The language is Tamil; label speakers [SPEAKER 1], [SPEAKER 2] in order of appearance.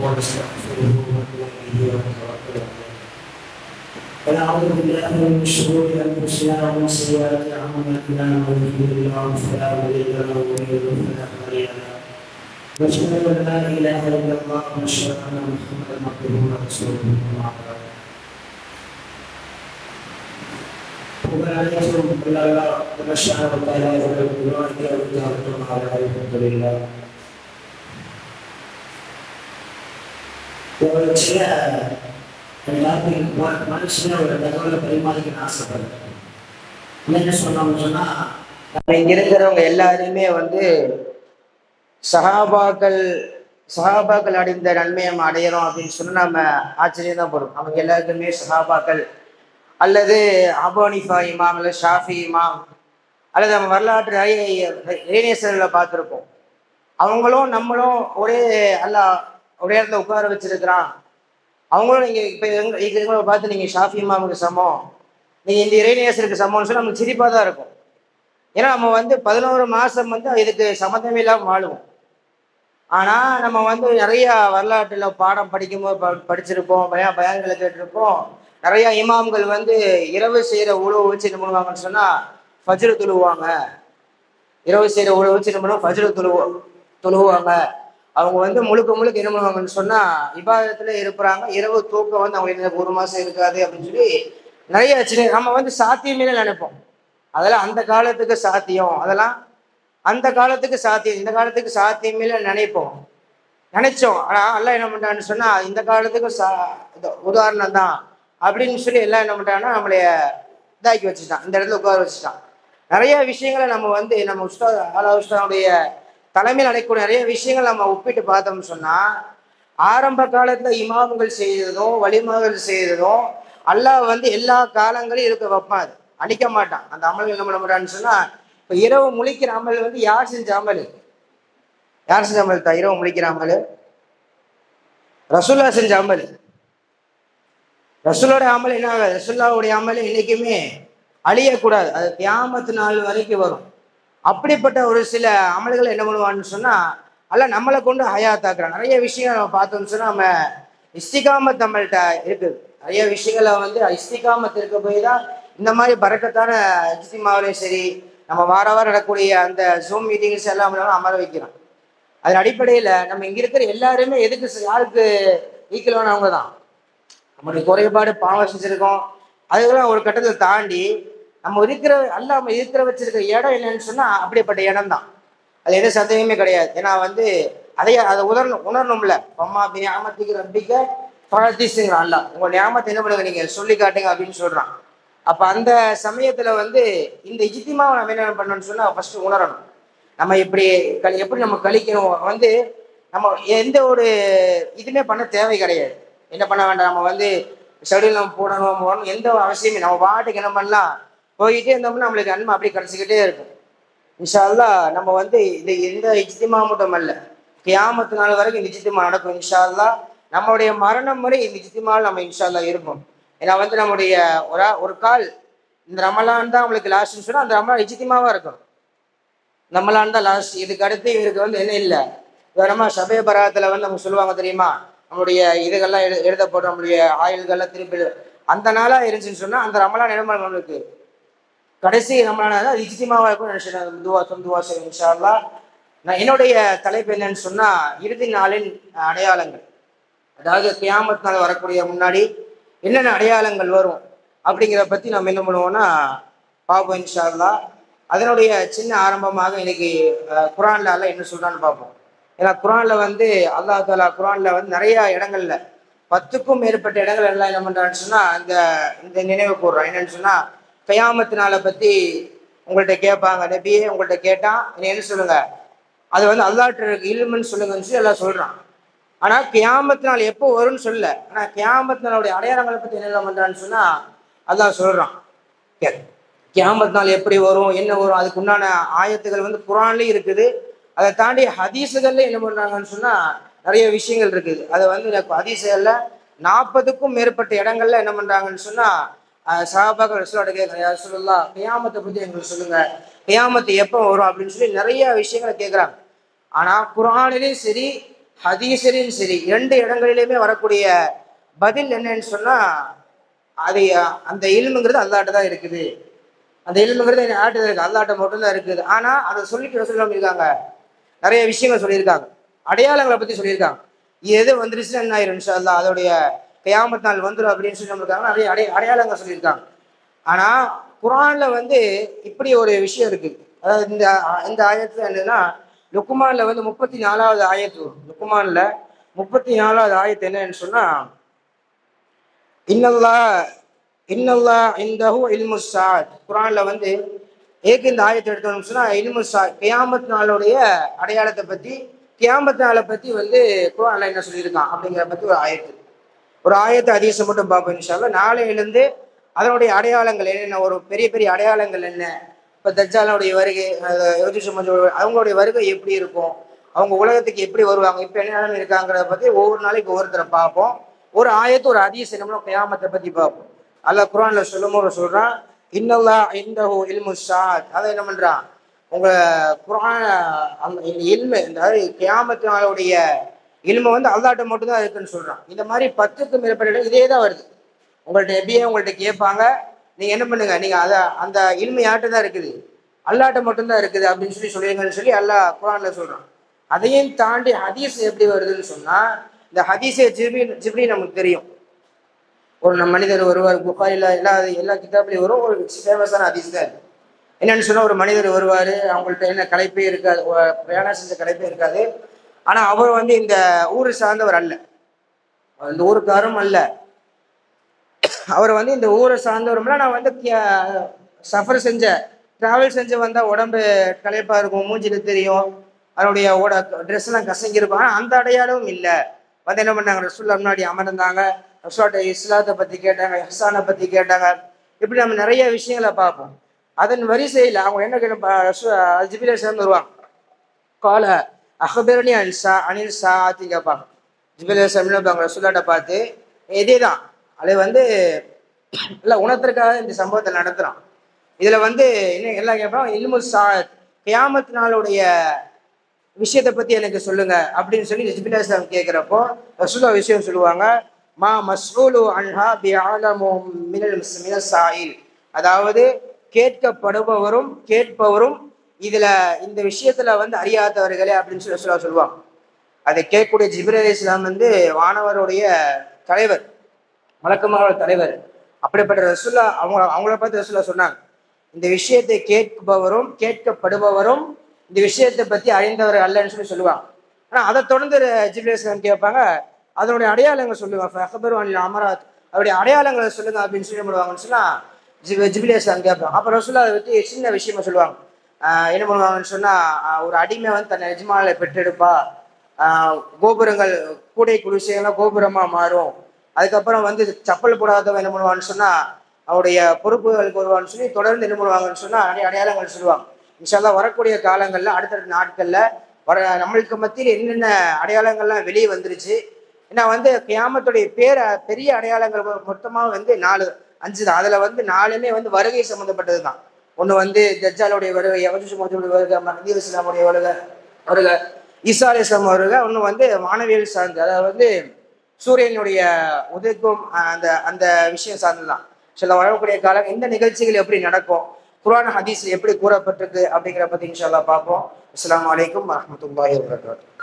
[SPEAKER 1] ونستغفره ونتوب إليه ونتوكل عليه ونعوذ بالله من شرور أنفسنا ومن سيئات أعمالنا من يهده الله فلا مضل له ومن يضلل فلا هادي له نشهد أن لا إله إلا الله ونشهد أن محمدا عبده ورسوله أما بعد وعليكم بالله ونشهد أن لا إله إلا الله الحمد لله ஒரு சில மனுஷன ஒரு தகவலை பரிமாறிக்க ஆசைப்படுறேன். என்ன சொன்னோம்னு சொன்னா, இங்க இருக்கிறவங்க எல்லாருமே சஹாபாக்கள் அடைந்த நன்மையை நம்ம அடையிறோம் அப்படின்னு சொன்னா நம்ம ஆச்சரியம் தான் போடும். அவங்க எல்லாருக்குமே சஹாபாக்கள் அல்லது அபூ ஹனீஃபா இமாம் அல்லது ஷாஃபி இமாம் அல்லது நம்ம வரலாற்று இறைநேசர்களை பார்த்துருப்போம். அவங்களும் நம்மளும் ஒரே இடத்துல உட்கார வச்சிருக்கிறான். அவங்களும் நீங்க இப்ப எங்களை பார்த்து நீங்க ஷாஃபி இமாமுக்கு சமம், நீங்க இந்த இறைநேசருக்கு சமம்னு சொல்லி நமக்கு சிரிப்பா தான் இருக்கும். ஏன்னா நம்ம 11 மாசம் இதுக்கு சம்மந்தமே இல்லாம வாழுவோம். ஆனா நம்ம நிறைய வரலாற்றுல பாடம் படிக்கும்போது படிச்சிருப்போம், பயான்களை கேட்டிருப்போம். நிறைய இமாம்கள் இரவு செய்யற உழவு வச்சு என்ன பண்ணுவாங்கன்னு சொன்னா ஃபஜ்ர் தொழுவாங்க. இரவு செய்யற உழவு வச்சு என்ன பண்ணுவோம், ஃபஜ்ர் தொழுவாங்க. அவங்க முழுக்க என்ன பண்ணுவாங்கன்னு சொன்னா இபாதத்துல இருப்பாங்க. இரவு தூக்கம் அவங்க 1 மாசம் இருக்காது அப்படின்னு சொல்லி நிறைய நம்ம சாத்தியமே நினைப்போம். அதெல்லாம் அந்த காலத்துக்கு சாத்தியம், அதெல்லாம் அந்த காலத்துக்கு சாத்தியம், இந்த காலத்துக்கு சாத்தியமே நினைச்சோம். ஆனா எல்லாம் என்ன பண்றான்னு சொன்னா இந்த காலத்துக்கு உதாரணம் தான் அப்படின்னு சொல்லி எல்லாம் என்ன பண்றாங்கன்னா நம்மளைய இதாக்கி வச்சுட்டான், இந்த இடத்துல உட்கார வச்சுட்டான். நிறைய விஷயங்களை நம்ம நம்ம உஸ்தாதுடைய தலைமையில் நடக்கக்கூடிய நிறைய விஷயங்கள் நம்ம ஒப்பிட்டு பார்த்தோம்னு சொன்னா, ஆரம்ப காலத்துல இமாம்கள் செய்ததும் வலிமார்கள் செய்ததும் அல்லாஹ் எல்லா காலங்களையும் இருக்க வைப்பான், அழிக்க மாட்டான். அந்த அமல்கள் என்ன பண்ண மாட்டான்னு சொன்னா, இப்ப இரவு முழிக்கிற அமல் யார் செஞ்ச அமல்? யார் செஞ்ச அமல் தான் இரவு முழிக்கிற அமல்? ரசூல்லா செஞ்ச அமல். ரசூலோட அமல் என்ன ஆகாது, ரசூல்லாவுடைய அமல் இன்னைக்குமே அழியக்கூடாது, அது கியாமத் நாள் வரைக்கும் வரும். அப்படிப்பட்ட ஒரு சில அமல்களை என்ன பண்ணுவான்னு சொன்னா அல்லாஹ் நம்மளை கொண்டு ஹயாத்தாக்குறான். நிறைய விஷயங்கள் நம்ம பார்த்தோம்னு சொன்னா நம்ம இஸ்திகாமத் நம்மள்கிட்ட இருக்குது. நிறைய விஷயங்களை இஸ்திகாமத் இருக்க போய் தான் இந்த மாதிரி பரக்கத்தான இஜ்திமாவிலையும் சரி, நம்ம வாரம் நடக்கக்கூடிய அந்த ஜூம் மீட்டிங்ஸ் எல்லாம் அமர வைக்கிறோம். அதன் அடிப்படையில நம்ம இங்க இருக்கிற எல்லாருமே யாருக்கு ஈக்குவலானவங்க தான். நம்மளுடைய குறைபாடு பாவம் செஞ்சிருக்கோம், அதுக்கெல்லாம் ஒரு கட்டத்தில் தாண்டி நம்ம இருக்கிற வச்சிருக்கிற இடம் என்னன்னு சொன்னா அப்படிப்பட்ட இடம் தான். அது எந்த சந்தேகமே கிடையாது. ஏன்னா அதை உணரணும்ல. அம்மா அப்படி ஞாபகத்துக்கு ரப்பிக்க பழத்திசுங்கிறான் அல்ல, உங்க ஞாபகத்தை என்ன பண்ணுங்க நீங்க சொல்லி காட்டுங்க அப்படின்னு சொல்றான். அப்ப அந்த சமயத்துல இந்த இஜ்திமாவை நம்ம என்ன பண்ணணும்னு சொன்னா ஃபர்ஸ்ட் உணரணும். நம்ம எப்படி நம்ம கழிக்கணும், நம்ம எந்த ஒரு இதுவுமே பண்ண தேவை கிடையாது. என்ன பண்ண வேண்டாம், நம்ம ஷெடியூல் நம்ம போடணும் எந்த அவசியமே, நம்ம பாட்டுக்கு என்ன பண்ணலாம், போயிட்டே இருந்தோம்னா நம்மளுக்கு நன்மை அப்படி கிடைச்சிக்கிட்டே இருக்கும். இன்ஷா அல்லாஹ் நம்ம இந்த எந்த இஜ்திமா மட்டும் அல்ல, கியாமத் நாள் வரைக்கும் இந்த இஜ்திமா நடக்கும். இன்ஷா அல்லாஹ் நம்மளுடைய மரணம் வரை இந்த இஜ்திமாவில் நம்ம இன்ஷா அல்லாஹ் இருப்போம். ஏன்னா நம்மளுடைய ஒரு கால் இந்த ரமலான் தான் நம்மளுக்கு லாஸ்ட்னு சொன்னா அந்த ரமலான் இஜ்திமாவா இருக்கும். ரமலான் தான் லாஸ்ட். இதுக்கு அடுத்து இவருக்கு என்ன இல்லை, நம்ம ஷபே பராத்துல நம்ம சொல்லுவாங்க தெரியுமா, நம்மளுடைய இதுகள்லாம் எழுதப்படும், நம்மளுடைய ஆயுள்கள்லாம் திருப்பி அந்த நாளா இருந்துச்சுன்னு சொன்னா அந்த ரமலான் என்ன நம்மளுக்கு கடைசி ரமலான இஜ்திமாவா இருக்கும் நினைச்சேன். துவா செய்யும் இன்ஷா அல்லாஹ். நான் என்னுடைய தலைப்பு என்னன்னு சொன்னா இறுதி நாளின் அடையாளங்கள். அதாவது கியாமத் நாள் வரக்கூடிய முன்னாடி என்னென்ன அடையாளங்கள் வரும் அப்படிங்கிறத பத்தி நம்ம என்ன பண்ணுவோம்னா பார்ப்போம் இன்ஷா அல்லாஹ். அதனுடைய சின்ன ஆரம்பமாக இன்னைக்கு குர்ஆன்ல அல்லாஹ் என்ன சொல்றான்னு பார்ப்போம். ஏன்னா குர்ஆன்ல அல்லாஹ் தஆலா குர்ஆன்ல நிறைய இடங்கள்ல 10க்கும் மேற்பட்ட இடங்கள் எல்லாம் என்ன பண்றான்னு சொன்னா இந்த நினைவு கூறுறான். என்னன்னு சொன்னா கியாமத் நாளை பத்தி உங்கள்கிட்ட கேட்பாங்க, நபியே உங்கள்கிட்ட கேட்டா என்ன சொல்லுங்க, அது அல்லாஹ்ட்ட இல்முன்னு சொல்லுங்கன்னு சொல்லி எல்லாம் சொல்றான். ஆனா கியாமத் நாள் எப்போ வரும்னு சொல்லல. ஆனா கியாமத் நாளுடைய அடையாளங்களை பத்தி என்ன பண்றான்னு சொன்னா அல்லாஹ் சொல்றான். கியாமத் நாள் எப்படி வரும், என்ன வரும், அதுக்கு உண்டான ஆயத்துகள் குர்ஆன்லயும் இருக்குது. அதை தாண்டி ஹதீஸுகள்ல என்ன பண்றாங்கன்னு சொன்னா நிறைய விஷயங்கள் இருக்குது. அதை ஹதீஸுகள்ல 40க்கும் மேற்பட்ட இடங்கள்ல என்ன பண்றாங்கன்னு சொன்னா சஹாபாக்கள் ரசூலுல்லாஹ் கேட்குறாங்க, யா ரசூலுல்லாஹ் கியாமத்தை பத்தி எங்களுக்கு சொல்லுங்க, கியாமத்து எப்போ வரும் அப்படின்னு சொல்லி நிறைய விஷயங்களை கேட்குறாங்க. ஆனா குர்ஆனிலையும் சரி ஹதீஸிலும் சரி, 2 இடங்களிலுமே வரக்கூடிய பதில் என்னன்னு சொன்னா, அது அந்த இல்முங்கிறது அல்லாஹ்ட்ட தான் இருக்குது. அந்த இல்முங்கிறது யார்கிட்ட தான் இருக்கு? அல்லாஹ்ட்ட மட்டும்தான் இருக்குது. ஆனா அதை சொல்லிட்டு ரசூலுல்லாஹ் இருக்காங்க, நிறைய விஷயங்கள் சொல்லியிருக்காங்க, அடையாளங்களை பத்தி சொல்லியிருக்காங்க. எது வந்துருச்சுன்னா என்ன ஆயிரும் இன்ஷா அல்லாஹ், அதோடைய கியாமத் நாள் வந்துடும் அப்படின்னு சொல்லி நம்மளுக்காங்க நிறைய அடையாளங்கள் சொல்லியிருக்காங்க. ஆனா குர்ஆன்ல வந்து இப்படி ஒரு விஷயம் இருக்கு. அதாவது இந்த ஆயத்துல என்னன்னா, லுக்மான்ல வந்து 34வது ஆயத்து வரும். லுக்மான்ல 34வது ஆயத்து என்னன்னு சொன்னா, இன்னல்லா இந்தஹு இல்மு ஸாஅத். குர்ஆன்ல வந்து ஏக்கு இந்த ஆயத்தை எடுத்தோம்னு சொன்னா இல்மு ஸாஅத், கியாமத் நாளுடைய அடையாளத்தை பத்தி, கியாமத் நாளை பத்தி வந்து குர்ஆன்ல என்ன சொல்லியிருக்கான் அப்படிங்கிற பத்தி ஒரு ஆயத்து ஹதீஸை மட்டும் பார்ப்போம் இன்ஷா அல்லாஹ். நாளையிலிருந்து அதனுடைய அடையாளங்கள் என்னென்ன, ஒரு பெரிய பெரிய அடையாளங்கள் என்ன, இப்போ தஜ்ஜாலுடைய வருகை, அவங்களுடைய வருகை எப்படி இருக்கும், அவங்க உலகத்துக்கு எப்படி வருவாங்க, இப்போ என்ன இருக்காங்கிறத பத்தி ஒவ்வொரு நாளைக்கு ஒவ்வொருத்தரை பார்ப்போம். ஒரு ஆயத்து ஒரு ஹதீஸ் என்னமோ கியாமத்தை பத்தி பார்ப்போம். அல்லாஹ் குர்ஆன்ல சொல்லும்போது சொல்றான், இன்னல்லா இந்தஹு இல்மு ஸாஅத். அதை என்ன பண்றான், உங்க குர்ஆன் அந்த இல்மு, இந்த கியாமத் நாளுடைய இல்மு வந்து அல்லாஹ்ட்ட மட்டும்தான் இருக்குன்னு சொல்றான். இந்த மாதிரி 10க்கும் மேற்பட்ட இதே தான் வருது. உங்கள்ட்ட எப்படியே உங்கள்ட்ட கேட்பாங்க, நீங்க என்ன பண்ணுங்க, நீங்க அந்த இல்மு யார்கிட்ட தான் இருக்குது, அல்லாஹ்ட்ட மட்டும்தான் இருக்குது அப்படின்னு சொல்லிடுங்கன்னு சொல்லி அல்லாஹ் குர்ஆன்ல சொல்றான். அதையும் தாண்டி ஹதீஸ் எப்படி வருதுன்னு சொன்னா, இந்த ஹதீஸே ஜிப்ரீ நமக்கு தெரியும். ஒரு மனிதர் வருவார், புகாரில எல்லா கிதாப்லையும் வரும். ஒரு ஃபேமஸான ஹதீஸ் தான் இருக்கு. என்னன்னு சொன்னா, ஒரு மனிதர் வருவாரு, அவங்கள்ட்ட என்ன களைப்பே இருக்காது, பிரயாணம் செஞ்ச களைப்பே இருக்காது. ஆனா அவர் வந்து இந்த ஊரை சார்ந்தவர் அல்ல, இந்த ஊருக்காரும் அல்ல. அவர் வந்து இந்த ஊரை சார்ந்தவரும்ல, நான் வந்து சஃபர் டிராவல் செஞ்சு வந்தா உடம்பு களைப்பா இருக்கும், மூஞ்சில தெரியும், அவருடைய ட்ரெஸ் எல்லாம் கசங்கிருக்கும். ஆனா அந்த அடையாளமும் இல்லை. வந்து என்ன பண்ணாங்க, ரசூலுல்லாஹ் முன்னாடி அமர்ந்தாங்க, ரசூலுல்லாஹ் இஸ்லாத்தை பத்தி கேட்டாங்க, இஹ்சானை பத்தி கேட்டாங்க. இப்படி நம்ம நிறைய விஷயங்களை பார்ப்போம். அதன் வரிசையில் அவங்க என்ன கேட்பாங்க, ஜிப்ரீல் அலைஹிஸ்ஸலாம் வருவாங்க, கால அஹ்பிர்னி அனில் ஸாஅத்தி கேட்பாங்க. ஜிப்ரீல் அலைஹிஸ்ஸலாம் ரசூலுல்லாஹ்ட்ட பார்த்து இதே தான், அது வந்து இல்லை உணர்த்திற்காக இந்த சம்பவத்தை நடத்துறான். இதுல வந்து என்ன எல்லாம் கேட்பாங்க, இல்மு ஸாஅத், கியாமத் நாளுடைய விஷயத்தை பத்தி எனக்கு சொல்லுங்க அப்படின்னு சொல்லி ஜிப்ரீல் அலைஹிஸ்ஸலாம் கேட்கிறப்போ ரசூலுல்லாஹ் விஷயம் சொல்லுவாங்க, மா மஸ்ஊலு அன்ஹா பிஅலமு மினல் ஸாயில். அதாவது கேட்கப்படுபவரும் கேட்பவரும் இதுல இந்த விஷயத்துல வந்து அறியாதவர்களே அப்படின்னு சொல்லி ரசூலுல்லாஹ் சொல்லுவாங்க. அதை கேட்கக்கூடிய ஜிப்ரீல் அலைஹிஸ்ஸலாம் வந்து வானவருடைய தலைவர், மலக்குமாரோட தலைவர். அப்படிப்பட்ட ரசூலுல்லாஹ் அவங்கள பார்த்து ரசூலுல்லாஹ் சொன்னாங்க, இந்த விஷயத்தை கேட்பவரும் கேட்கப்படுபவரும் இந்த விஷயத்தை பத்தி அறிந்தவர் அல்லன்னு சொல்லி சொல்லுவாங்க. ஆனா அதை தொடர்ந்து ஜிப்ரீல் அலைஹிஸ்ஸலாம் கேட்பாங்க, அதனுடைய அடையாளங்கள் சொல்லுவாங்க, அமராத், அவருடைய அடையாளங்களை சொல்லுங்க அப்படின்னு சொல்லி பண்ணுவாங்கன்னு சொன்னா ஜிப்ரீல் அலைஹிஸ்ஸலாம் கேட்பாங்க. அப்ப ரசூலுல்லாஹ் அதை பத்தி சின்ன விஷயமா சொல்லுவாங்க. என்ன பண்ணுவாங்கன்னு சொன்னா, ஒரு அடிமை வந்து தன் எஜமானரை பெற்றெடுப்பா, கோபுரங்கள் கூடை குடிசைகள்லாம் கோபுரமா மாறும். அதுக்கப்புறம் வந்து சப்பல் போடாதவன் என்ன பண்ணுவான்னு சொன்னா அவருடைய பொறுப்புகளுக்கு வருவான்னு சொல்லி தொடர்ந்து என்ன பண்ணுவாங்கன்னு சொன்னா அடையாளங்கள் சொல்லுவாங்க. இன்ஷா அல்லாஹ் வரக்கூடிய காலங்கள்ல அடுத்தடுத்த நாட்கள்ல நம்மளுக்கு மத்தியில் என்னென்ன அடையாளங்கள்லாம் வெளியே வந்துருச்சு. ஏன்னா வந்து கியாமத்துடைய பெரிய அடையாளங்கள் மொத்தமா வந்து 4-5 தான். அதுல வந்து 4மே வந்து வருகை சம்பந்தப்பட்டது தான். ஒண்ணு வந்து தஜ்ஜாலுடைய வருகை, வருகை, மஹ்தி இஸ்லாமுடைய வருகை, ஈசா அலைஹிஸ்ஸலாம் வருகை. ஒண்ணு வந்து வானவியல் சார்ந்து, அதாவது வந்து சூரியனுடைய உதயத்துவம், அந்த விஷயம் சார்ந்துதான். சில வரக்கூடிய காலம் இந்த நிகழ்ச்சிகள் எப்படி நடக்கும், குர்ஆன் ஹதீஸ்ல எப்படி கூறப்பட்டிருக்கு அப்படிங்கிற பத்தி இன்ஷா அல்லாஹ் பார்ப்போம். அஸ்ஸலாமு அலைக்கும் வரஹ்மத்துல்லாஹி வபரகாத்துஹு.